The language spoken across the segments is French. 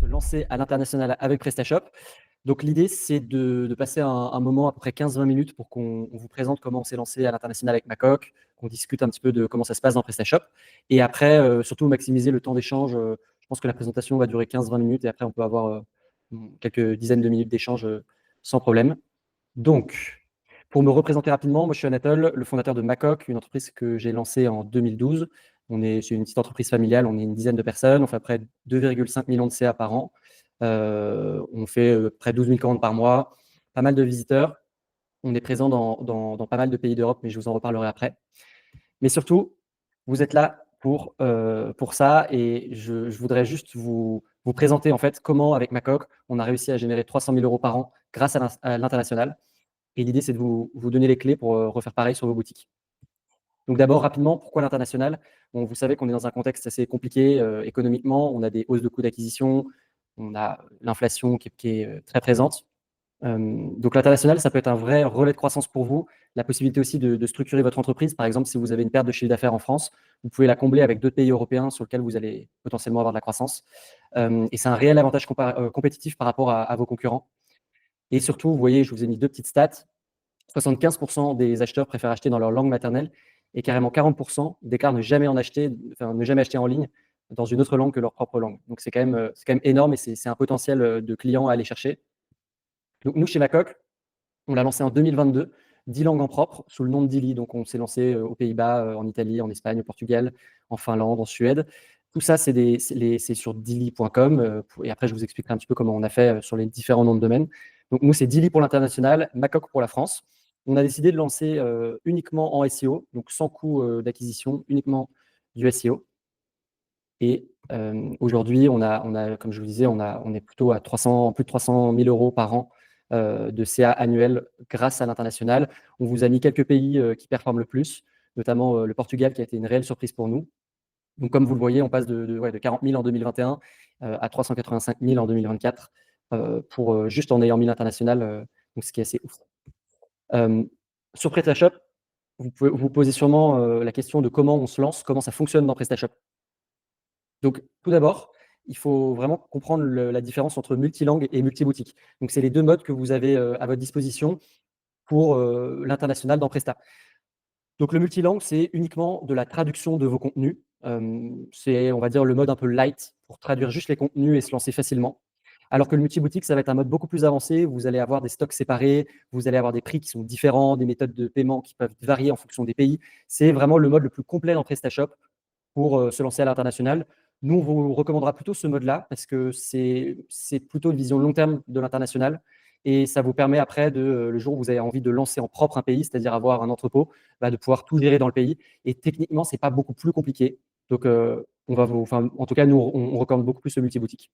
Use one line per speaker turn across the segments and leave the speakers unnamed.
se lancer à l'international avec PrestaShop. Donc l'idée, c'est de passer un moment à peu près 15-20 minutes pour qu'on vous présente comment on s'est lancé à l'international avec Macoq, qu'on discute un petit peu de comment ça se passe dans PrestaShop. Et après, surtout maximiser le temps d'échange. Je pense que la présentation va durer 15-20 minutes et après, on peut avoir quelques dizaines de minutes d'échange sans problème. Donc, pour me représenter rapidement, moi je suis Anatole, le fondateur de Macoq, une entreprise que j'ai lancée en 2012. C'est une petite entreprise familiale, on est une dizaine de personnes, on fait à près 2,5 millions de CA par an. On fait près de 12 000 commandes par mois, pas mal de visiteurs. On est présent dans pas mal de pays d'Europe, mais je vous en reparlerai après. Mais surtout, vous êtes là pour ça et je voudrais juste vous présenter en fait comment, avec Macoq, on a réussi à générer 300 000 € par an grâce à l'international. Et l'idée, c'est de vous donner les clés pour refaire pareil sur vos boutiques. Donc d'abord, rapidement, pourquoi l'international? Bon, vous savez qu'on est dans un contexte assez compliqué économiquement. On a des hausses de coûts d'acquisition, on a l'inflation qui est très présente. Donc l'international, ça peut être un vrai relais de croissance pour vous. La possibilité aussi de structurer votre entreprise. Par exemple, si vous avez une perte de chiffre d'affaires en France, vous pouvez la combler avec d'autres pays européens sur lesquels vous allez potentiellement avoir de la croissance. Et c'est un réel avantage compétitif par rapport à vos concurrents. Et surtout, vous voyez, je vous ai mis deux petites stats. 75% des acheteurs préfèrent acheter dans leur langue maternelle et carrément 40% déclarent ne jamais acheter en ligne dans une autre langue que leur propre langue. Donc c'est quand même énorme et c'est un potentiel de clients à aller chercher. Donc nous, chez Macoq, on l'a lancé en 2022, 10 langues en propre, sous le nom de Dili. Donc on s'est lancé aux Pays-Bas, en Italie, en Espagne, au Portugal, en Finlande, en Suède. Tout ça, c'est sur Dili.com. Et après, je vous expliquerai un petit peu comment on a fait sur les différents noms de domaine. Donc nous, c'est Dili pour l'international, Macoq pour la France. On a décidé de lancer uniquement en SEO, donc sans coût d'acquisition, uniquement du SEO. Et aujourd'hui, comme je vous disais, on est plutôt à plus de 300 000 € par an de CA annuel grâce à l'international. On vous a mis quelques pays qui performent le plus, notamment le Portugal qui a été une réelle surprise pour nous. Donc, comme vous le voyez, on passe de 40 000 en 2021 à 385 000 en 2024 juste en ayant mis l'international, donc ce qui est assez ouf. Sur PrestaShop, vous pouvez vous poser sûrement la question de comment on se lance, comment ça fonctionne dans PrestaShop. Donc, tout d'abord, il faut vraiment comprendre la différence entre multilangue et multiboutique. Donc, c'est les deux modes que vous avez à votre disposition pour l'international dans Presta. Donc, le multilangue, c'est uniquement de la traduction de vos contenus. C'est, on va dire, le mode un peu light pour traduire juste les contenus et se lancer facilement. Alors que le multiboutique, ça va être un mode beaucoup plus avancé. Vous allez avoir des stocks séparés, vous allez avoir des prix qui sont différents, des méthodes de paiement qui peuvent varier en fonction des pays. C'est vraiment le mode le plus complet dans PrestaShop pour se lancer à l'international. Nous, on vous recommandera plutôt ce mode-là parce que c'est plutôt une vision long terme de l'international et ça vous permet après, le jour où vous avez envie de lancer en propre un pays, c'est-à-dire avoir un entrepôt, de pouvoir tout gérer dans le pays. Et techniquement, ce n'est pas beaucoup plus compliqué. Donc, en tout cas, nous, on recommande beaucoup plus le multiboutique.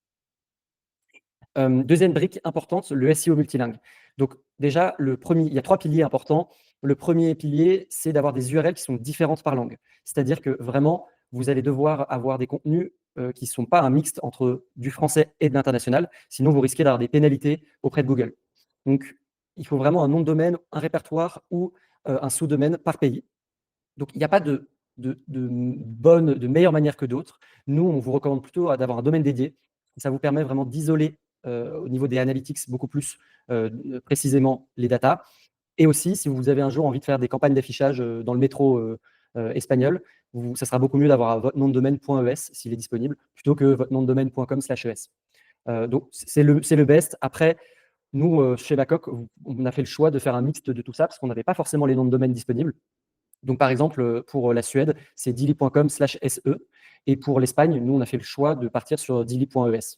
Deuxième brique importante, le SEO multilingue. Donc déjà, il y a 3 piliers importants. Le premier pilier, c'est d'avoir des URL qui sont différentes par langue. C'est-à-dire que vraiment, vous allez devoir avoir des contenus qui ne sont pas un mixte entre du français et de l'international. Sinon, vous risquez d'avoir des pénalités auprès de Google. Donc, il faut vraiment un nom de domaine, un répertoire ou un sous-domaine par pays. Donc, il n'y a pas de meilleure manière que d'autres. Nous, on vous recommande plutôt d'avoir un domaine dédié. Ça vous permet vraiment d'isoler au niveau des analytics beaucoup plus précisément les datas. Et aussi, si vous avez un jour envie de faire des campagnes d'affichage dans le métro espagnol, ça sera beaucoup mieux d'avoir votre nom de domaine .es s'il est disponible, plutôt que votre nom de domaine .com/es. Donc, c'est le best. Après, nous, chez Macoq, on a fait le choix de faire un mixte de tout ça parce qu'on n'avait pas forcément les noms de domaine disponibles. Donc, par exemple, pour la Suède, c'est dili.com/se. Et pour l'Espagne, nous, on a fait le choix de partir sur dili.es.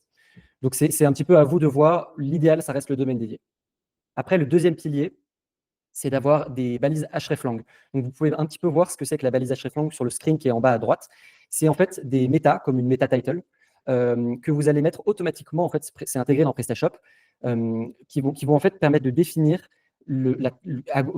Donc, c'est un petit peu à vous de voir. L'idéal, ça reste le domaine dédié. Après, le deuxième pilier, c'est d'avoir des balises hreflang. Donc, vous pouvez un petit peu voir ce que c'est que la balise hreflang sur le screen qui est en bas à droite. C'est en fait des méta, comme une meta title, que vous allez mettre automatiquement. En fait, c'est intégré dans PrestaShop, qui vont en fait permettre de définir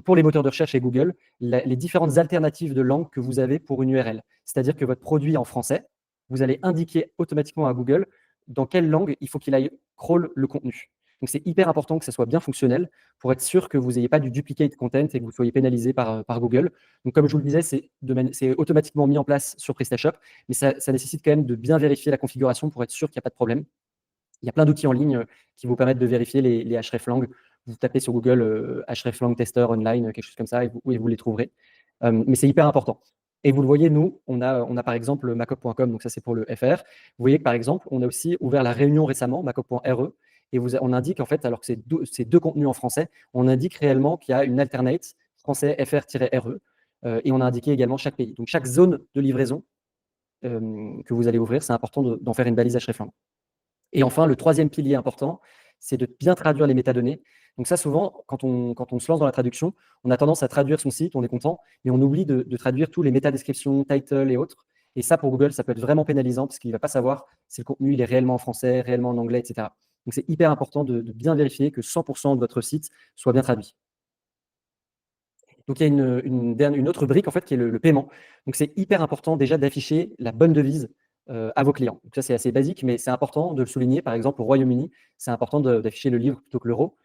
pour les moteurs de recherche et Google, les différentes alternatives de langue que vous avez pour une URL. C'est-à-dire que votre produit en français, vous allez indiquer automatiquement à Google dans quelle langue il faut qu'il aille crawl le contenu. Donc, c'est hyper important que ça soit bien fonctionnel pour être sûr que vous n'ayez pas du duplicate content et que vous soyez pénalisé par Google. Donc, comme je vous le disais, c'est automatiquement mis en place sur PrestaShop, mais ça nécessite quand même de bien vérifier la configuration pour être sûr qu'il n'y a pas de problème. Il y a plein d'outils en ligne qui vous permettent de vérifier les hreflang. Vous tapez sur Google hreflang tester online, quelque chose comme ça, et vous les trouverez. Mais c'est hyper important. Et vous le voyez, nous, on a par exemple macoc.com, donc ça c'est pour le FR. Vous voyez que par exemple, on a aussi ouvert la réunion récemment, macoc.re, et on indique en fait, alors que c'est deux contenus en français, on indique réellement qu'il y a une alternate français FR-RE, et on a indiqué également chaque pays. Donc chaque zone de livraison que vous allez ouvrir, c'est important d'en faire une balise hreflang. Et enfin, le troisième pilier important, c'est de bien traduire les métadonnées. Donc ça, souvent, quand on se lance dans la traduction, on a tendance à traduire son site, on est content, mais on oublie de traduire tous les métadescriptions, title et autres. Et ça, pour Google, ça peut être vraiment pénalisant parce qu'il ne va pas savoir si le contenu il est réellement en français, réellement en anglais, etc. Donc c'est hyper important de bien vérifier que 100% de votre site soit bien traduit. Donc il y a une autre brique en fait qui est le paiement. Donc c'est hyper important déjà d'afficher la bonne devise à vos clients. Donc ça c'est assez basique, mais c'est important de le souligner. Par exemple au Royaume-Uni, c'est important d'afficher le livre plutôt que l'euro.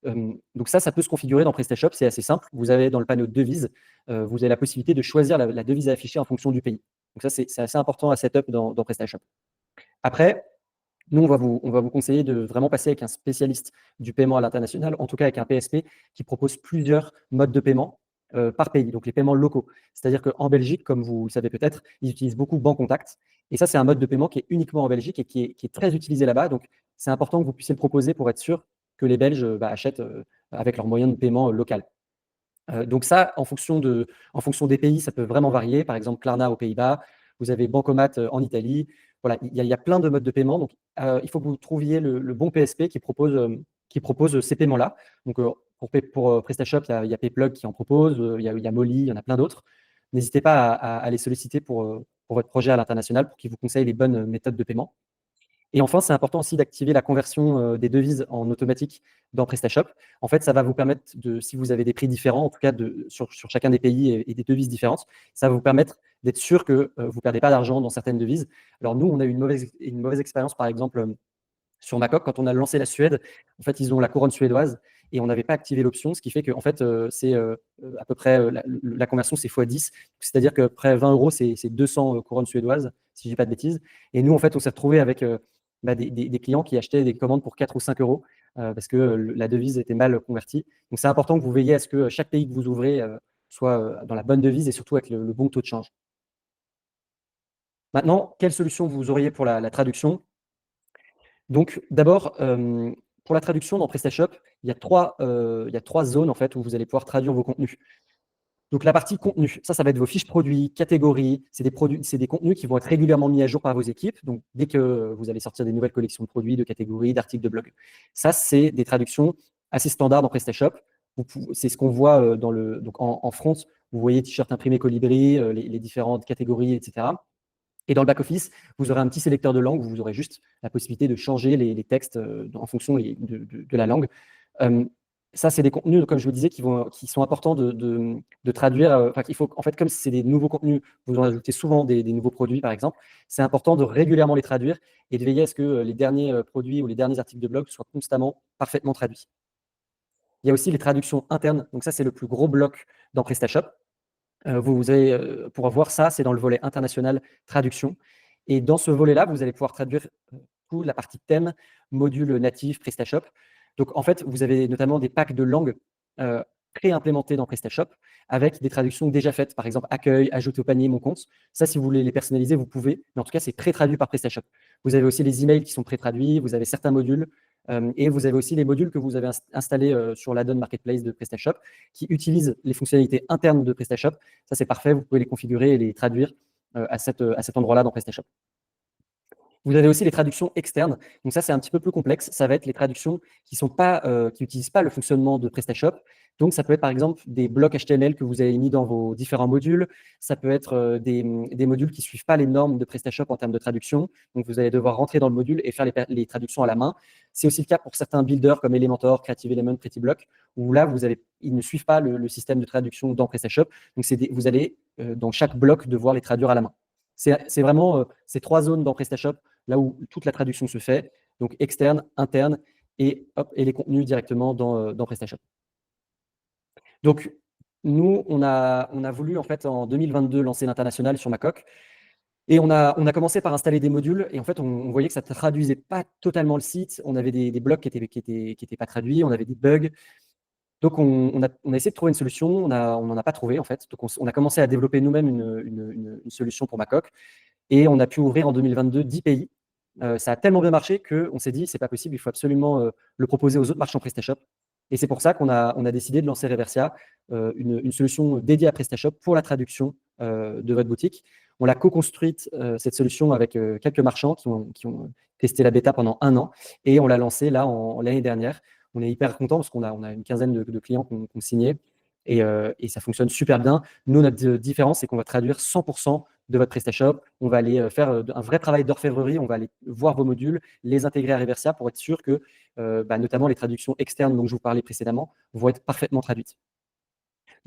Donc ça peut se configurer dans PrestaShop, c'est assez simple. Vous avez dans le panneau de devises, vous avez la possibilité de choisir la devise à afficher en fonction du pays. Donc ça c'est assez important à setup dans PrestaShop. Après, nous, on va vous conseiller de vraiment passer avec un spécialiste du paiement à l'international, en tout cas avec un PSP qui propose plusieurs modes de paiement par pays, donc les paiements locaux. C'est-à-dire qu'en Belgique, comme vous le savez peut-être, ils utilisent beaucoup Bancontact. Et ça, c'est un mode de paiement qui est uniquement en Belgique et qui est très utilisé là-bas. Donc, c'est important que vous puissiez le proposer pour être sûr que les Belges achètent avec leurs moyens de paiement local. Donc ça, en fonction des pays, ça peut vraiment varier. Par exemple, Klarna aux Pays-Bas, vous avez Bancomat en Italie. Voilà, il y a plein de modes de paiement. Donc, il faut que vous trouviez le bon PSP qui propose ces paiements-là. Donc, pour PrestaShop, il y a Payplug qui en propose, il y a Molly, il y en a plein d'autres. N'hésitez pas à les solliciter pour votre projet à l'international pour qu'ils vous conseillent les bonnes méthodes de paiement. Et enfin, c'est important aussi d'activer la conversion des devises en automatique dans PrestaShop. En fait, ça va vous permettre si vous avez des prix différents, en tout cas sur chacun des pays et des devises différentes, ça va vous permettre d'être sûr que vous ne perdez pas d'argent dans certaines devises. Alors nous, on a eu une mauvaise expérience, par exemple, sur Macoc, quand on a lancé la Suède, en fait, ils ont la couronne suédoise et on n'avait pas activé l'option, ce qui fait que en fait, c'est à peu près la conversion, c'est x10. C'est-à-dire que près 20 euros, c'est 200 couronnes suédoises, si je dis pas de bêtises. Et nous, en fait, on s'est retrouvé avec des clients qui achetaient des commandes pour 4 ou 5 euros parce que la devise était mal convertie. Donc, c'est important que vous veilliez à ce que chaque pays que vous ouvrez soit dans la bonne devise et surtout avec le bon taux de change. Maintenant, quelle solution vous auriez pour la traduction? Donc d'abord, pour la traduction dans PrestaShop, il y a 3 zones en fait où vous allez pouvoir traduire vos contenus. Donc la partie contenu, ça va être vos fiches produits, catégories, c'est des contenus qui vont être régulièrement mis à jour par vos équipes. Donc dès que vous allez sortir des nouvelles collections de produits, de catégories, d'articles de blog. Ça, c'est des traductions assez standards dans PrestaShop. C'est ce qu'on voit donc en front, vous voyez t-shirt imprimé Colibri, les différentes catégories, etc. Et dans le back-office, vous aurez un petit sélecteur de langue où vous aurez juste la possibilité de changer les textes en fonction de la langue. Ça, c'est des contenus, comme je vous disais, qui sont importants de traduire. En fait, comme c'est des nouveaux contenus, vous en ajoutez souvent des nouveaux produits, par exemple, c'est important de régulièrement les traduire et de veiller à ce que les derniers produits ou les derniers articles de blog soient constamment parfaitement traduits. Il y a aussi les traductions internes. Donc ça, c'est le plus gros bloc dans PrestaShop. Vous allez pouvoir voir ça, c'est dans le volet international traduction. Et dans ce volet-là, vous allez pouvoir traduire toute la partie thème, module natif, PrestaShop. Donc en fait, vous avez notamment des packs de langues pré-implémentés dans PrestaShop avec des traductions déjà faites. Par exemple, accueil, ajouter au panier, mon compte. Ça, si vous voulez les personnaliser, vous pouvez. Mais en tout cas, c'est pré-traduit par PrestaShop. Vous avez aussi les emails qui sont pré-traduits. Vous avez certains modules. Et vous avez aussi les modules que vous avez installés sur l'add-on Marketplace de PrestaShop qui utilisent les fonctionnalités internes de PrestaShop. Ça, c'est parfait. Vous pouvez les configurer et les traduire à cet endroit-là dans PrestaShop. Vous avez aussi les traductions externes. Donc ça, c'est un petit peu plus complexe. Ça va être les traductions qui n'utilisent pas le fonctionnement de PrestaShop. Donc ça peut être par exemple des blocs HTML que vous avez mis dans vos différents modules. Ça peut être des modules qui ne suivent pas les normes de PrestaShop en termes de traduction. Donc vous allez devoir rentrer dans le module et faire les traductions à la main. C'est aussi le cas pour certains builders comme Elementor, Creative Element, PrettyBlock, où là, ils ne suivent pas le système de traduction dans PrestaShop. Donc vous allez, dans chaque bloc, devoir les traduire à la main. C'est vraiment ces 3 zones dans PrestaShop, là où toute la traduction se fait, donc externe, interne, et les contenus directement dans PrestaShop. Donc, nous, on a voulu, en fait, en 2022, lancer l'international sur Macoc. Et on a commencé par installer des modules et en fait, on voyait que ça traduisait pas totalement le site. On avait des blocs qui étaient pas traduits, on avait des bugs. Donc on a essayé de trouver une solution, on n'en a pas trouvé en fait. Donc on a commencé à développer nous-mêmes une solution pour Macoc et on a pu ouvrir en 2022 10 pays. Ça a tellement bien marché qu'on s'est dit: «C'est pas possible, il faut absolument, le proposer aux autres marchands PrestaShop». Et c'est pour ça qu'on a décidé de lancer Reversia, une solution dédiée à PrestaShop pour la traduction, de votre boutique. On l'a co-construite, cette solution avec, quelques marchands qui ont testé la bêta pendant 1 an et on l'a lancée là l'année dernière. On est hyper content parce qu'on a une quinzaine de clients qui ont signé et ça fonctionne super bien. Nous, notre différence, c'est qu'on va traduire 100% de votre PrestaShop. On va aller faire un vrai travail d'orfèvrerie. On va aller voir vos modules, les intégrer à Reversia pour être sûr que, notamment les traductions externes dont je vous parlais précédemment, vont être parfaitement traduites.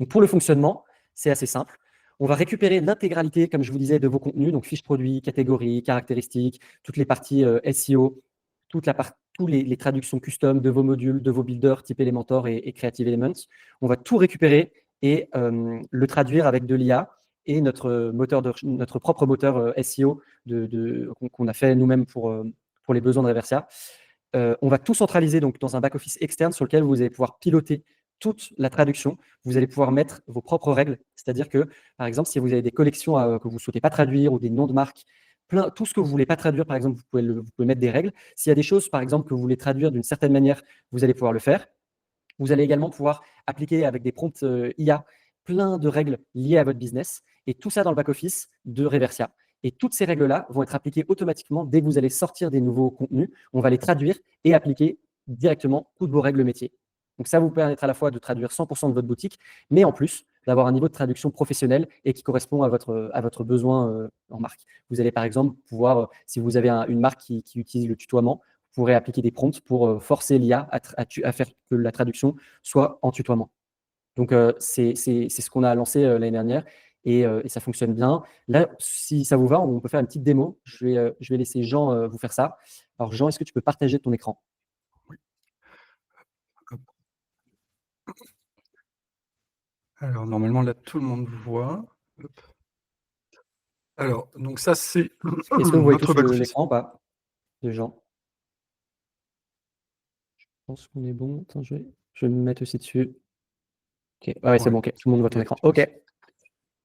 Donc pour le fonctionnement, c'est assez simple. On va récupérer l'intégralité, comme je vous disais, de vos contenus, donc fiches produits, catégories, caractéristiques, toutes les parties SEO, tous les traductions custom de vos modules, de vos builders type Elementor et Creative Elements. On va tout récupérer et le traduire avec de l'IA et notre propre moteur SEO qu'on a fait nous-mêmes pour les besoins de Reversia. On va tout centraliser donc dans un back-office externe sur lequel vous allez pouvoir piloter toute la traduction. Vous allez pouvoir mettre vos propres règles. C'est-à-dire que, par exemple, si vous avez des collections que vous ne souhaitez pas traduire ou des noms de marques, tout ce que vous ne voulez pas traduire, par exemple, vous pouvez mettre des règles. S'il y a des choses, par exemple, que vous voulez traduire d'une certaine manière, vous allez pouvoir le faire. Vous allez également pouvoir appliquer avec des prompts IA plein de règles liées à votre business et tout ça dans le back-office de Reversia. Et toutes ces règles-là vont être appliquées automatiquement dès que vous allez sortir des nouveaux contenus. On va les traduire et appliquer directement toutes vos règles métiers. Donc ça vous permettra à la fois de traduire 100% de votre boutique, mais en plus d'avoir un niveau de traduction professionnel et qui correspond à votre besoin en marque. Vous allez par exemple pouvoir, si vous avez une marque qui utilise le tutoiement, vous pourrez appliquer des prompts pour forcer l'IA à faire que la traduction soit en tutoiement. Donc, c'est ce qu'on a lancé l'année dernière et ça fonctionne bien. Là, si ça vous va, on peut faire une petite démo. Je vais laisser Jean vous faire ça. Alors, Jean, est-ce que tu peux partager ton écran?
Oui. Hop. Alors normalement là tout le monde voit. Hop. Alors donc ça c'est
Est-ce que vous voyez
notre
tous
back office.
l'écran ou pas de Jean? Je pense qu'on est bon. Attends, je vais me mettre aussi dessus. OK. Ouais, c'est
Ouais,
bon, OK. Tout le monde voit
il y
ton
a
écran.
tout
OK.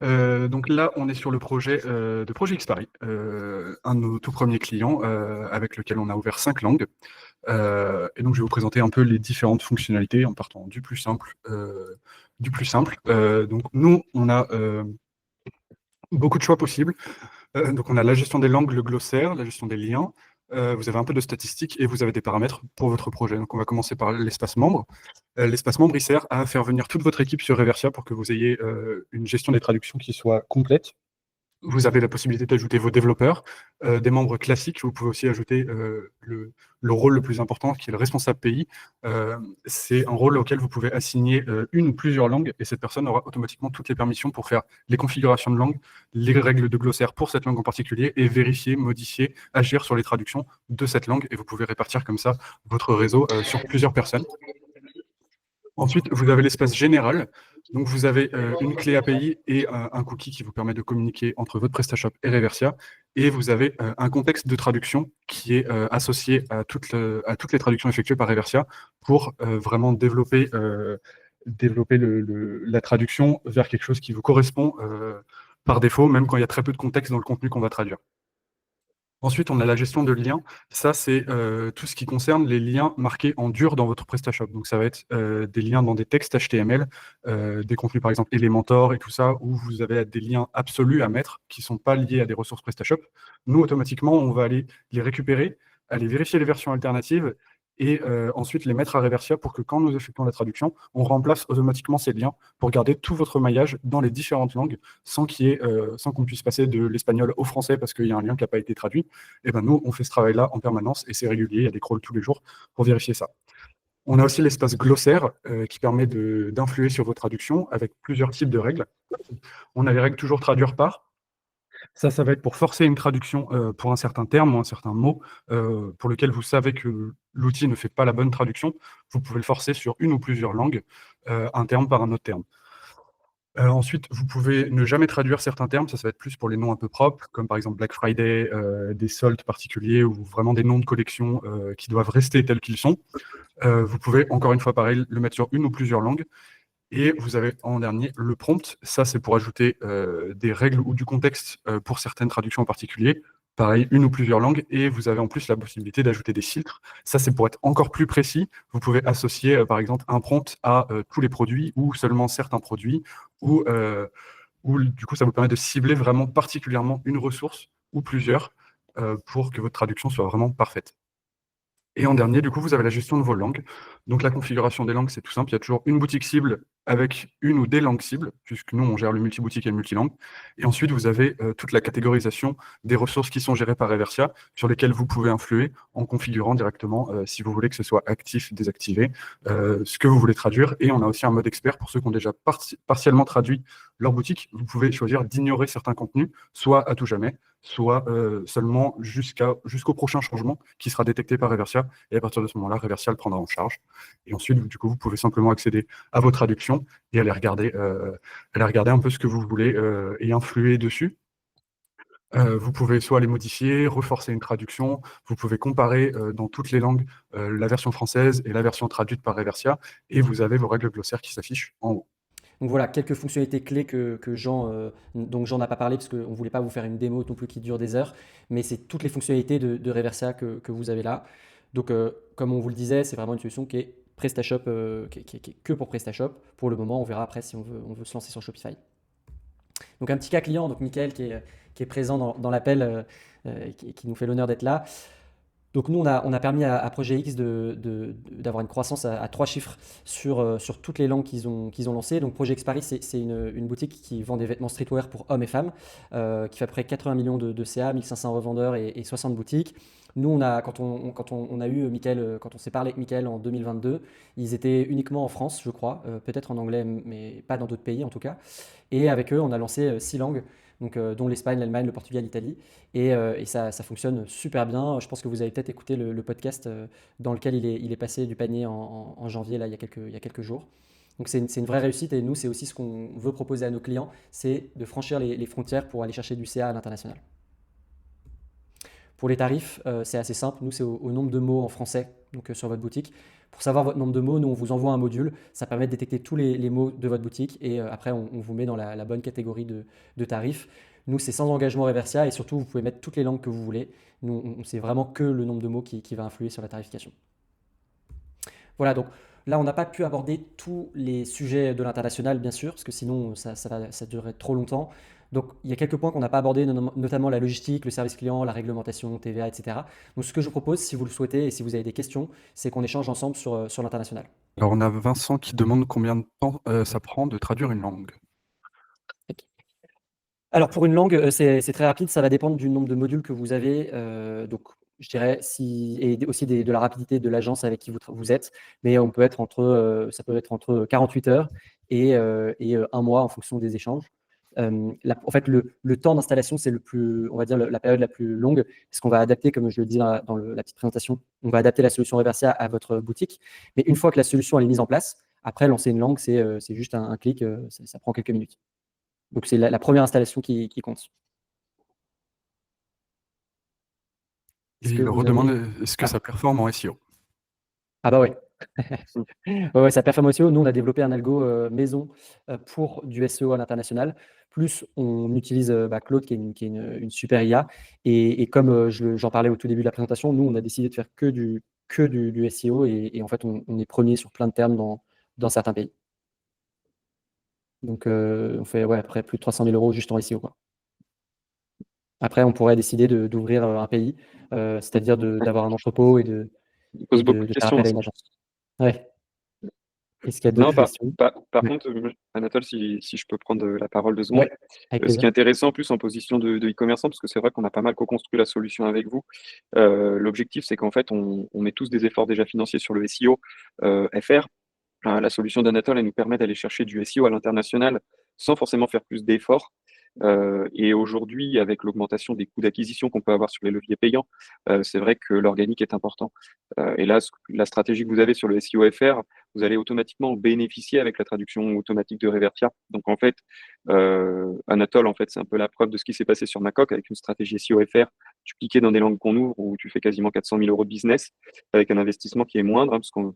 donc là on est sur le projet de Projet Xpari, un de nos tout premiers clients avec lequel on a ouvert 5 langues. Et donc je vais vous présenter un peu les différentes fonctionnalités en partant du plus simple. Donc nous on a beaucoup de choix possibles. Donc on a la gestion des langues, le glossaire, la gestion des liens. Vous avez un peu de statistiques et vous avez des paramètres pour votre projet. Donc on va commencer par l'espace membre. L'espace membre, il sert à faire venir toute votre équipe sur Reversia pour que vous ayez une gestion des traductions qui soit complète. Vous avez la possibilité d'ajouter vos développeurs, des membres classiques. Vous pouvez aussi ajouter le rôle le plus important, qui est le responsable pays. C'est un rôle auquel vous pouvez assigner une ou plusieurs langues, et cette personne aura automatiquement toutes les permissions pour faire les configurations de langue, les règles de glossaire pour cette langue en particulier, et vérifier, modifier, agir sur les traductions de cette langue. Et vous pouvez répartir comme ça votre réseau sur plusieurs personnes. Ensuite, vous avez l'espace général. Donc, vous avez une clé API et un cookie qui vous permet de communiquer entre votre PrestaShop et Reversia. Et vous avez un contexte de traduction qui est associé à toutes les traductions effectuées par Reversia pour vraiment développer la traduction vers quelque chose qui vous correspond par défaut, même quand il y a très peu de contexte dans le contenu qu'on va traduire. Ensuite, on a la gestion de liens. Ça, c'est tout ce qui concerne les liens marqués en dur dans votre PrestaShop. Donc, ça va être des liens dans des textes HTML, des contenus, par exemple, Elementor et tout ça, où vous avez des liens absolus à mettre qui ne sont pas liés à des ressources PrestaShop. Nous, automatiquement, on va aller les récupérer, aller vérifier les versions alternatives et ensuite les mettre à Reversia pour que quand nous effectuons la traduction, on remplace automatiquement ces liens pour garder tout votre maillage dans les différentes langues sans qu'on puisse passer de l'espagnol au français parce qu'il y a un lien qui n'a pas été traduit. Et ben nous, on fait ce travail-là en permanence et c'est régulier, il y a des crawls tous les jours pour vérifier ça. On a aussi l'espace glossaire qui permet d'influer sur vos traductions avec plusieurs types de règles. On a les règles toujours traduire par. Ça va être pour forcer une traduction pour un certain terme ou un certain mot pour lequel vous savez que l'outil ne fait pas la bonne traduction. Vous pouvez le forcer sur une ou plusieurs langues, un terme par un autre terme. Ensuite, vous pouvez ne jamais traduire certains termes, ça va être plus pour les noms un peu propres, comme par exemple Black Friday, des soldes particuliers ou vraiment des noms de collection qui doivent rester tels qu'ils sont. Vous pouvez, encore une fois, pareil, le mettre sur une ou plusieurs langues. Et vous avez en dernier le prompt. Ça, c'est pour ajouter des règles ou du contexte pour certaines traductions en particulier. Pareil, une ou plusieurs langues. Et vous avez en plus la possibilité d'ajouter des filtres. Ça, c'est pour être encore plus précis. Vous pouvez associer, par exemple, un prompt à tous les produits ou seulement certains produits. Ou du coup, ça vous permet de cibler vraiment particulièrement une ressource ou plusieurs pour que votre traduction soit vraiment parfaite. Et en dernier, du coup, vous avez la gestion de vos langues. Donc la configuration des langues, c'est tout simple. Il y a toujours une boutique cible avec une ou des langues cibles, puisque nous, on gère le multiboutique et le multilangue. Et ensuite, vous avez toute la catégorisation des ressources qui sont gérées par Reversia, sur lesquelles vous pouvez influer en configurant directement, si vous voulez que ce soit actif, désactivé, ce que vous voulez traduire. Et on a aussi un mode expert pour ceux qui ont déjà partiellement traduit leur boutique. Vous pouvez choisir d'ignorer certains contenus, soit à tout jamais, soit seulement jusqu'au prochain changement qui sera détecté par Reversia. Et à partir de ce moment-là, Reversia le prendra en charge. Et ensuite, du coup, vous pouvez simplement accéder à vos traductions et aller regarder un peu ce que vous voulez et influer dessus. Vous pouvez soit les modifier, reforcer une traduction, vous pouvez comparer dans toutes les langues la version française et la version traduite par Reversia, et vous avez vos règles glossaires qui s'affichent en haut.
Donc voilà, quelques fonctionnalités clés que Jean, dont Jean n'a pas parlé parce qu'on ne voulait pas vous faire une démo non plus qui dure des heures, mais c'est toutes les fonctionnalités de Reversia que vous avez là. Donc comme on vous le disait, c'est vraiment une solution qui est PrestaShop, qui est que pour PrestaShop. Pour le moment, on verra après si on veut se lancer sur Shopify. Donc un petit cas client, donc Mickaël qui est présent dans l'appel, qui nous fait l'honneur d'être là. Donc nous, on a permis à Projet X d'avoir une croissance à 3 chiffres sur toutes les langues qu'ils ont lancées. Donc Projet X Paris, c'est une boutique qui vend des vêtements streetwear pour hommes et femmes, qui fait à peu près 80 millions de CA, 1500 revendeurs et 60 boutiques. Nous, quand on a eu Mickaël, quand on s'est parlé avec Mickaël en 2022, ils étaient uniquement en France, je crois, peut-être en anglais, mais pas dans d'autres pays en tout cas. Et avec eux, on a lancé 6 langues, donc, dont l'Espagne, l'Allemagne, le Portugal, l'Italie. Et ça fonctionne super bien. Je pense que vous avez peut-être écouté le podcast dans lequel il est passé du panier en janvier, là, il y a quelques jours. Donc c'est une vraie réussite et nous, c'est aussi ce qu'on veut proposer à nos clients, c'est de franchir les frontières pour aller chercher du CA à l'international. Pour les tarifs, c'est assez simple. Nous, c'est au nombre de mots en français, donc sur votre boutique. Pour savoir votre nombre de mots, nous, on vous envoie un module. Ça permet de détecter tous les mots de votre boutique et après, on vous met dans la bonne catégorie de tarifs. Nous, c'est sans engagement Reversia et surtout, vous pouvez mettre toutes les langues que vous voulez. Nous, c'est vraiment que le nombre de mots qui va influer sur la tarification. Voilà, donc là, on n'a pas pu aborder tous les sujets de l'international, bien sûr, parce que sinon, ça durerait trop longtemps. Donc, il y a quelques points qu'on n'a pas abordés, notamment la logistique, le service client, la réglementation, TVA, etc. Donc, ce que je vous propose, si vous le souhaitez et si vous avez des questions, c'est qu'on échange ensemble sur l'international.
Alors, on a Vincent qui demande combien de temps ça prend de traduire une langue.
Alors, pour une langue, c'est très rapide, ça va dépendre du nombre de modules que vous avez. Donc, je dirais, et aussi de la rapidité de l'agence avec qui vous êtes. Mais ça peut être entre 48 heures et 1 mois en fonction des échanges. En fait, le temps d'installation, c'est on va dire, la période la plus longue, parce qu'on va adapter, comme je le dis dans la petite présentation, on va adapter la solution Reversia à votre boutique. Mais une fois que la solution elle est mise en place, après, lancer une langue, c'est juste un clic, ça prend quelques minutes. Donc, c'est la première installation qui compte.
Et il redemande est-ce que ça performe en SEO?
Ah bah ouais. Ouais, ça performe au SEO. Nous, on a développé un algo maison pour du SEO à l'international. Plus, on utilise Claude, qui est une super IA. Et comme j'en parlais au tout début de la présentation, nous, on a décidé de faire que du SEO. Et en fait, on est premier sur plein de termes dans certains pays. Donc, on fait à peu près plus de 300 000 € juste en SEO, quoi. Après, on pourrait décider d'ouvrir un pays, c'est-à-dire d'avoir un entrepôt et de
pose beaucoup de
faire
questions.
appel à une agence. Ouais. Est-ce qu'il y a
Non,
d'autres questions?
par
Ouais.
contre, Anatole, si je peux prendre la parole 2 secondes.
Ouais, avec
Ce qui
plaisir.
est intéressant, en plus, en position de e-commerçant, parce que c'est vrai qu'on a pas mal co-construit la solution avec vous. L'objectif, c'est qu'en fait, on met tous des efforts déjà financiers sur le SEO FR. La solution d'Anatole, elle nous permet d'aller chercher du SEO à l'international sans forcément faire plus d'efforts. Et aujourd'hui, avec l'augmentation des coûts d'acquisition qu'on peut avoir sur les leviers payants, c'est vrai que l'organique est important. Et là, la stratégie que vous avez sur le SEO FR, allez automatiquement bénéficier avec la traduction automatique de Revertia. Donc en fait, Anatole, en fait, c'est un peu la preuve de ce qui s'est passé sur Macoc avec une stratégie SEO FR dupliquée dans des langues qu'on ouvre où tu fais quasiment 400 000 euros de business avec un investissement qui est moindre, hein, parce qu'on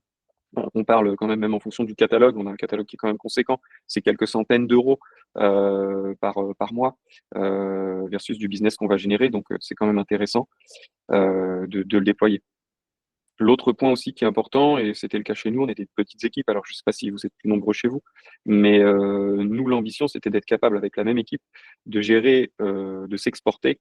parle quand même en fonction du catalogue, on a un catalogue qui est quand même conséquent, c'est quelques centaines d'euros par mois versus du business qu'on va générer, donc c'est quand même intéressant de le déployer. L'autre point aussi qui est important, et c'était le cas chez nous, on était de petites équipes, alors je ne sais pas si vous êtes plus nombreux chez vous, mais nous, l'ambition, c'était d'être capable, avec la même équipe, de gérer, de s'exporter,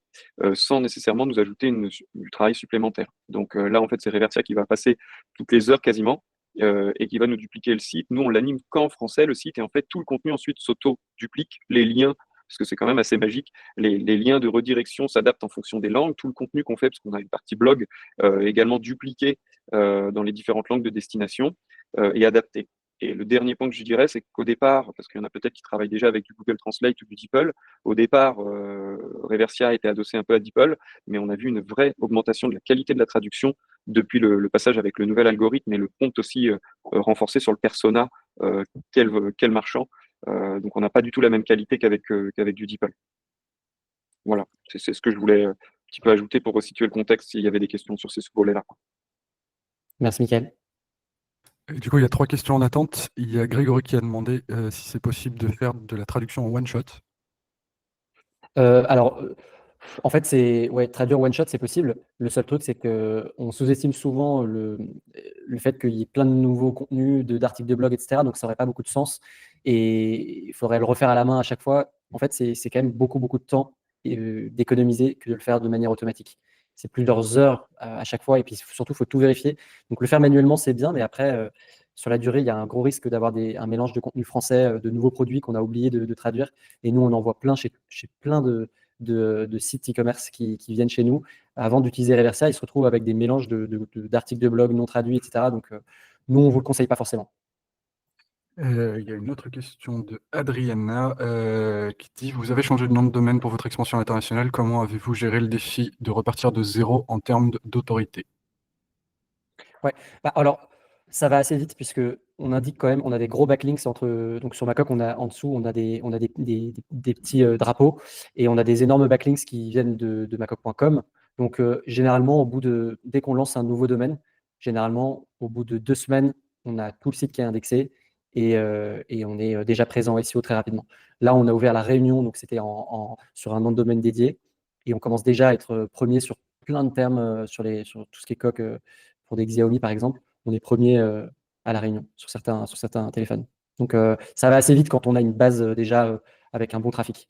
sans nécessairement nous ajouter du travail supplémentaire. Donc là, en fait, c'est Revertia qui va passer toutes les heures quasiment, et qui va nous dupliquer le site. Nous, on l'anime qu'en français, le site, et en fait, tout le contenu ensuite s'auto-duplique, les liens, parce que c'est quand même assez magique, les liens de redirection s'adaptent en fonction des langues, tout le contenu qu'on fait, parce qu'on a une partie blog, également dupliqué dans les différentes langues de destination et adapté. Et le dernier point que je dirais, c'est qu'au départ, parce qu'il y en a peut-être qui travaillent déjà avec du Google Translate ou du DeepL, au départ, Reversia était adossé un peu à DeepL, mais on a vu une vraie augmentation de la qualité de la traduction depuis le passage avec le nouvel algorithme et le prompt aussi renforcé sur le persona, quel marchand. Donc on n'a pas du tout la même qualité qu'avec du DeepL. Voilà, c'est ce que je voulais un petit peu ajouter pour resituer le contexte s'il y avait des questions sur ces volets-là.
Merci, Mickaël.
Et du coup, il y a 3 questions en attente. Il y a Grégory qui a demandé si c'est possible de faire de la traduction en one-shot.
Alors, en fait, traduire one shot, c'est possible. Le seul truc, c'est qu'on sous-estime souvent le fait qu'il y ait plein de nouveaux contenus, d'articles de blog, etc. Donc, ça n'aurait pas beaucoup de sens. Et il faudrait le refaire à la main à chaque fois. En fait, c'est quand même beaucoup, beaucoup de temps d'économiser que de le faire de manière automatique. C'est plusieurs heures à chaque fois. Et puis, surtout, il faut tout vérifier. Donc, le faire manuellement, c'est bien. Mais après, sur la durée, il y a un gros risque d'avoir un mélange de contenu français, de nouveaux produits qu'on a oublié de traduire. Et nous, on en voit plein chez plein de sites e-commerce qui viennent chez nous. Avant d'utiliser Reversia, ils se retrouvent avec des mélanges d'articles de blog non traduits, etc. Donc, nous, on ne vous le conseille pas forcément.
Il y a une autre question de Adriana qui dit: Vous avez changé de nom de domaine pour votre expansion internationale. Comment avez-vous géré le défi de repartir de zéro en termes d'autorité?
Ouais. Alors, ça va assez vite puisque on indique quand même, on a des gros backlinks donc sur Macoc, en dessous, on a des petits drapeaux et on a des énormes backlinks qui viennent de macoc.com. Donc, généralement, dès qu'on lance un nouveau domaine, généralement, au bout de 2 semaines, on a tout le site qui est indexé et on est déjà présent SEO très rapidement. Là, on a ouvert la Réunion, donc c'était sur un nom de domaine dédié et on commence déjà à être premier sur plein de termes, sur tout ce qui est coq, pour des Xiaomi par exemple, on est premier à La Réunion sur certains téléphones. Donc ça va assez vite quand on a une base déjà avec un bon trafic.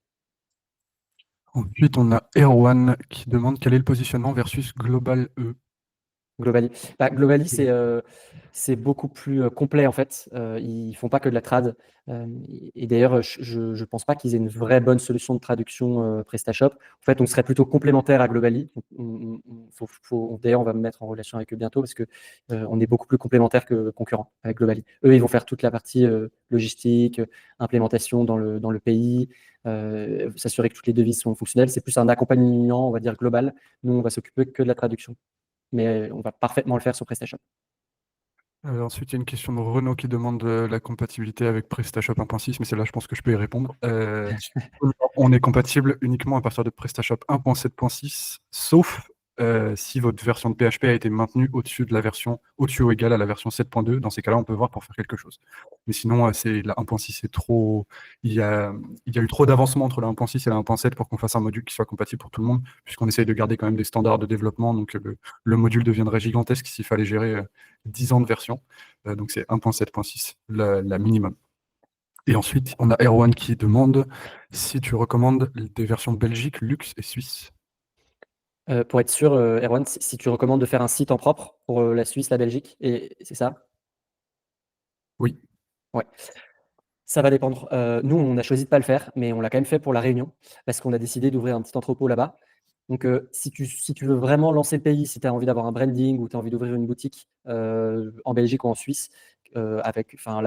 Ensuite, on a Erwan qui demande quel est le positionnement versus Global E.
Globally, c'est beaucoup plus complet en fait. Ils font pas que de la trad. Et d'ailleurs, je ne pense pas qu'ils aient une vraie bonne solution de traduction PrestaShop. En fait, on serait plutôt complémentaire à Globally. D'ailleurs, on va me mettre en relation avec eux bientôt parce que on est beaucoup plus complémentaires que concurrents avec Globally. Eux, ils vont faire toute la partie logistique, implémentation dans le pays, s'assurer que toutes les devises sont fonctionnelles. C'est plus un accompagnement, on va dire, global. Nous, on va s'occuper que de la traduction. Mais on va parfaitement le faire sur PrestaShop.
Ensuite, il y a une question de Renaud qui demande la compatibilité avec PrestaShop 1.6, mais celle-là, je pense que je peux y répondre. On est compatible uniquement à partir de PrestaShop 1.7.6, sauf si votre version de PHP a été maintenue au-dessus ou égale à la version 7.2. Dans ces cas-là, on peut voir pour faire quelque chose. Mais sinon, la 1.6 est trop. Il y a eu trop d'avancement entre la 1.6 et la 1.7 pour qu'on fasse un module qui soit compatible pour tout le monde, puisqu'on essaye de garder quand même des standards de développement. Donc, le module deviendrait gigantesque s'il fallait gérer 10 ans de version. Donc, c'est 1.7.6, la minimum. Et ensuite, on a Erwan qui demande si tu recommandes des versions Belgique, Luxe et Suisse.
Pour être sûr, Erwan, si tu recommandes de faire un site en propre pour la Suisse, la Belgique, et c'est ça?
Oui.
Ouais. Ça va dépendre. Nous, on a choisi de ne pas le faire, mais on l'a quand même fait pour La Réunion, parce qu'on a décidé d'ouvrir un petit entrepôt là-bas. Donc, si tu veux vraiment lancer le pays, si tu as envie d'avoir un branding ou tu as envie d'ouvrir une boutique en Belgique ou en Suisse, là,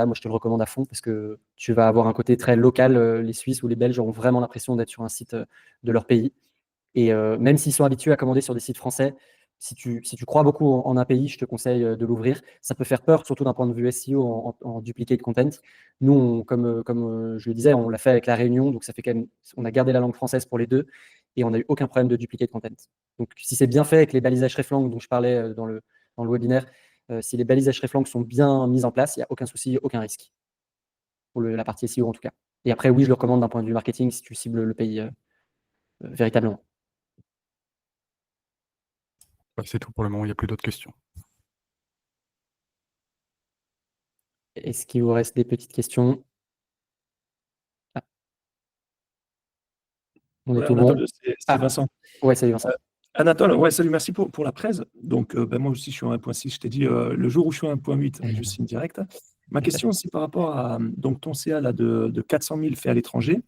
moi, je te le recommande à fond parce que tu vas avoir un côté très local. Les Suisses ou les Belges auront vraiment l'impression d'être sur un site de leur pays. Et même s'ils sont habitués à commander sur des sites français, si tu crois beaucoup en un pays, je te conseille de l'ouvrir. Ça peut faire peur, surtout d'un point de vue SEO en duplicate content. Nous, comme je le disais, on l'a fait avec La Réunion, donc ça fait quand même, on a gardé la langue française pour les deux et on n'a eu aucun problème de duplicate content. Donc si c'est bien fait avec les balisages hreflang dont je parlais dans le webinaire, si les balisages hreflang sont bien mis en place, il n'y a aucun souci, aucun risque pour la partie SEO en tout cas. Et après, oui, je le recommande d'un point de vue marketing si tu cibles le pays véritablement.
C'est tout pour le moment, il n'y a plus d'autres questions.
Est-ce qu'il vous reste des petites questions? On est tout bon.
Anatole, c'est Vincent.
Ouais, salut Vincent.
Anatole, ouais, salut, merci pour la presse. Donc, moi aussi, je suis en 1.6. Je t'ai dit, le jour où je suis en 1.8, je signe direct. Ma question, c'est par rapport à donc, ton CA là, de 400 000 fait à l'étranger.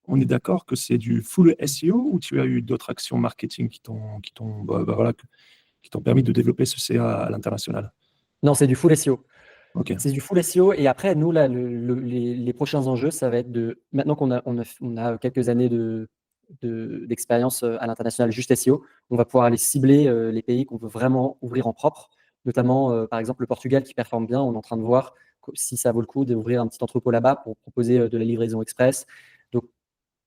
On est d'accord que c'est du full SEO ou tu as eu d'autres actions marketing qui t'ont permis de développer ce CA à l'international?
Non, c'est du full SEO.
Ok.
C'est du full SEO. Et après, nous, là, les prochains enjeux, ça va être de. Maintenant qu'on a quelques années d'expérience à l'international juste SEO, on va pouvoir aller cibler les pays qu'on veut vraiment ouvrir en propre, notamment par exemple le Portugal qui performe bien. On est en train de voir si ça vaut le coup d'ouvrir un petit entrepôt là-bas pour proposer de la livraison express. Donc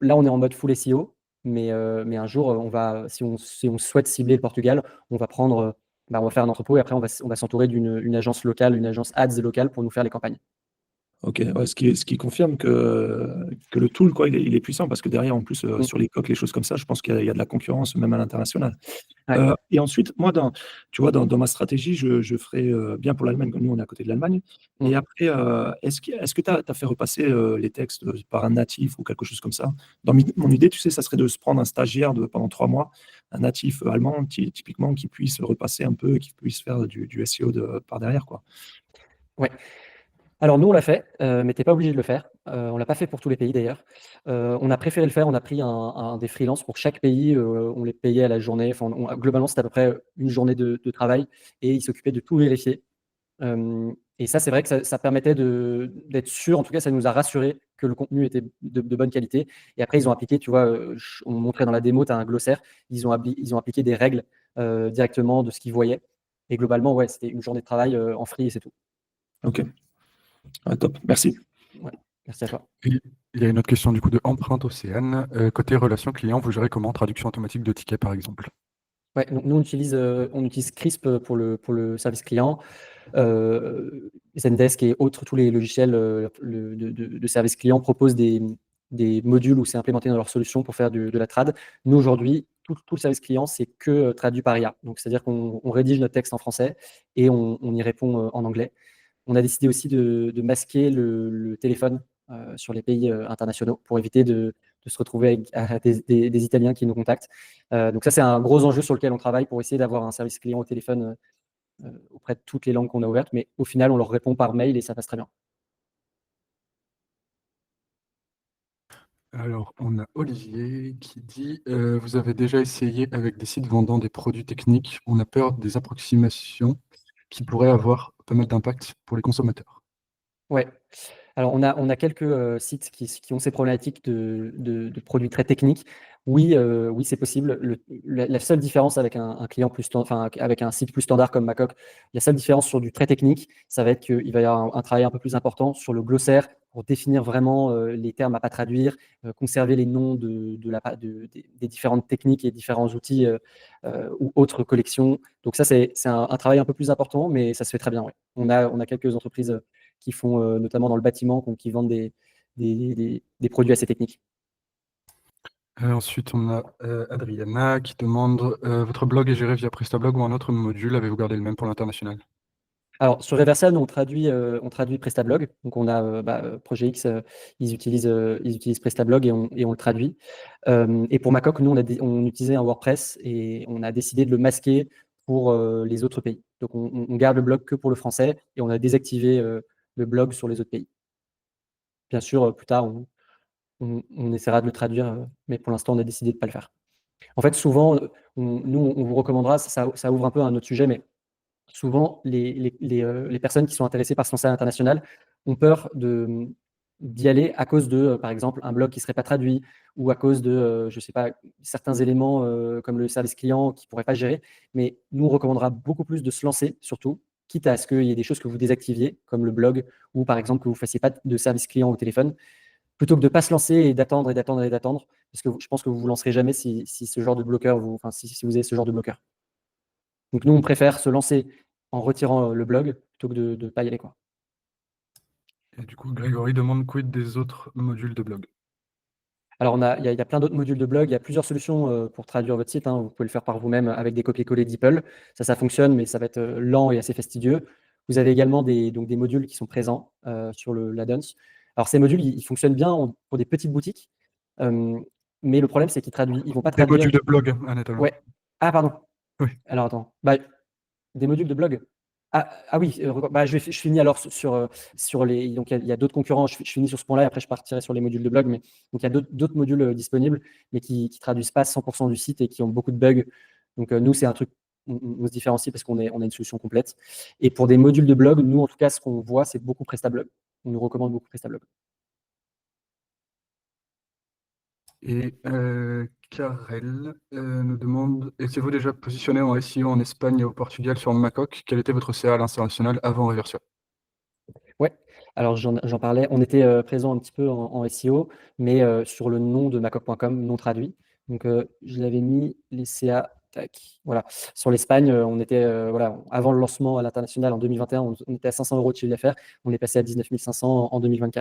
là, on est en mode full SEO, mais un jour, si on souhaite cibler le Portugal, on va faire un entrepôt et après on va s'entourer d'une agence locale, une agence ads locale pour nous faire les campagnes.
Ok, ouais, ce qui confirme que le tool, quoi, il est puissant parce que derrière, en plus, sur les coques, les choses comme ça, je pense qu'il y a de la concurrence même à l'international.
Ouais.
Et ensuite, moi, tu vois, dans ma stratégie, je ferai bien pour l'Allemagne, comme nous, on est à côté de l'Allemagne. Et après, est-ce que tu as fait repasser les textes par un natif ou quelque chose comme ça? Dans mon idée, tu sais, ça serait de se prendre un stagiaire pendant 3 mois, un natif allemand, typiquement, qui puisse repasser un peu, qui puisse faire du SEO par derrière, quoi.
Ouais. Alors nous, on l'a fait, mais tu n'es pas obligé de le faire. On ne l'a pas fait pour tous les pays d'ailleurs. On a préféré le faire, on a pris des freelances pour chaque pays, on les payait à la journée. Enfin, globalement, c'était à peu près une journée de travail et ils s'occupaient de tout vérifier. Et ça, c'est vrai que ça permettait d'être sûr, en tout cas, ça nous a rassuré que le contenu était de bonne qualité. Et après, ils ont appliqué, tu vois, on montrait dans la démo, tu as un glossaire, ils ont appliqué des règles directement de ce qu'ils voyaient. Et globalement, ouais, c'était une journée de travail en free et c'est tout.
Ok. Top, merci.
Ouais, merci à toi.
Il y a une autre question du coup de Empreinte Océane. Côté relation client, vous gérez comment? Traduction automatique de tickets par exemple?
Ouais, donc nous, on utilise Crisp pour le service client, Zendesk et autres, tous les logiciels de service client proposent des modules où c'est implémenté dans leur solution pour faire de la trad. Nous, aujourd'hui, tout le service client, c'est que traduit par IA. Donc, c'est-à-dire qu'on rédige notre texte en français et on y répond en anglais. On a décidé aussi de masquer le téléphone sur les pays internationaux pour éviter de se retrouver avec des Italiens qui nous contactent. Donc ça, c'est un gros enjeu sur lequel on travaille pour essayer d'avoir un service client au téléphone auprès de toutes les langues qu'on a ouvertes. Mais au final, on leur répond par mail et ça passe très bien.
Alors, on a Olivier qui dit vous avez déjà essayé avec des sites vendant des produits techniques. On a peur des approximations qui pourraient avoir pas mal d'impact pour les consommateurs.
Ouais. Alors, on a quelques sites qui ont ces problématiques de produits très techniques. Oui, c'est possible. La seule différence avec un client avec un site plus standard comme Macoc, la seule différence sur du très technique, ça va être qu'il va y avoir un travail un peu plus important sur le glossaire pour définir vraiment les termes à pas traduire, conserver les noms des différentes techniques et différents outils ou autres collections. Donc ça, c'est un travail un peu plus important, mais ça se fait très bien. Ouais. On a quelques entreprises qui font, notamment dans le bâtiment, qui vendent des produits assez techniques.
Ensuite, on a Adriana qui demande votre blog est géré via PrestaBlog ou un autre module? Avez-vous gardé le même pour l'international?
Alors, sur Reversal, nous, on traduit PrestaBlog. Donc, on a Projet X, ils utilisent PrestaBlog et on le traduit. Et pour Macoc, nous, on utilisait un WordPress et on a décidé de le masquer pour les autres pays. Donc, on garde le blog que pour le français et on a désactivé le blog sur les autres pays. Bien sûr, plus tard, on essaiera de le traduire, mais pour l'instant, on a décidé de ne pas le faire. En fait, souvent, on vous recommandera, ça ouvre un peu à un autre sujet, mais souvent, les personnes qui sont intéressées par ce lancer international ont peur d'y aller à cause de, par exemple, un blog qui ne serait pas traduit ou à cause de, je ne sais pas, certains éléments comme le service client qui ne pourrait pas gérer. Mais nous, on recommandera beaucoup plus de se lancer, surtout, quitte à ce qu'il y ait des choses que vous désactiviez, comme le blog, ou par exemple que vous ne fassiez pas de service client au téléphone, plutôt que de ne pas se lancer et d'attendre et d'attendre et d'attendre, parce que je pense que vous ne vous lancerez jamais si ce genre de bloqueur, si vous avez ce genre de bloqueur. Donc nous, on préfère se lancer en retirant le blog plutôt que de ne pas y aller, quoi.
Et du coup, Grégory demande quid des autres modules de blog.
Alors, il y a plein d'autres modules de blog. Il y a plusieurs solutions pour traduire votre site, hein. Vous pouvez le faire par vous-même avec des copier-coller DeepL. Ça fonctionne, mais ça va être lent et assez fastidieux. Vous avez également des modules qui sont présents sur l'add-ons. Alors, ces modules, ils fonctionnent bien pour des petites boutiques, mais le problème, c'est qu'ils ne vont pas
Des
traduire.
modules de blog, Anatole.
Ouais. Ah, pardon.
Oui.
Alors, attends. Des modules de blog. Oui, je finis alors sur les. Donc, il y a d'autres concurrents. Je finis sur ce point-là et après, je partirai sur les modules de blog. Mais donc, il y a d'autres modules disponibles, mais qui ne traduisent pas 100% du site et qui ont beaucoup de bugs. Donc, nous, c'est un truc, on se différencie parce qu'on a une solution complète. Et pour des modules de blog, nous, en tout cas, ce qu'on voit, c'est beaucoup PrestaBlog. On nous recommande beaucoup PrestaBlog.
Et Karel nous demande, étiez-vous déjà positionné en SEO en Espagne et au Portugal sur Macoc? Quel était votre CA à l'international avant Reversio?
Ouais, alors j'en parlais. On était présent un petit peu en SEO, mais sur le nom de macoc.com, non traduit. Donc, je l'avais mis, les CA, tac, voilà. Sur l'Espagne, on était, voilà, avant le lancement à l'international en 2021, on était à 500 € de chiffre d'affaires. On est passé à 19 500 en 2024.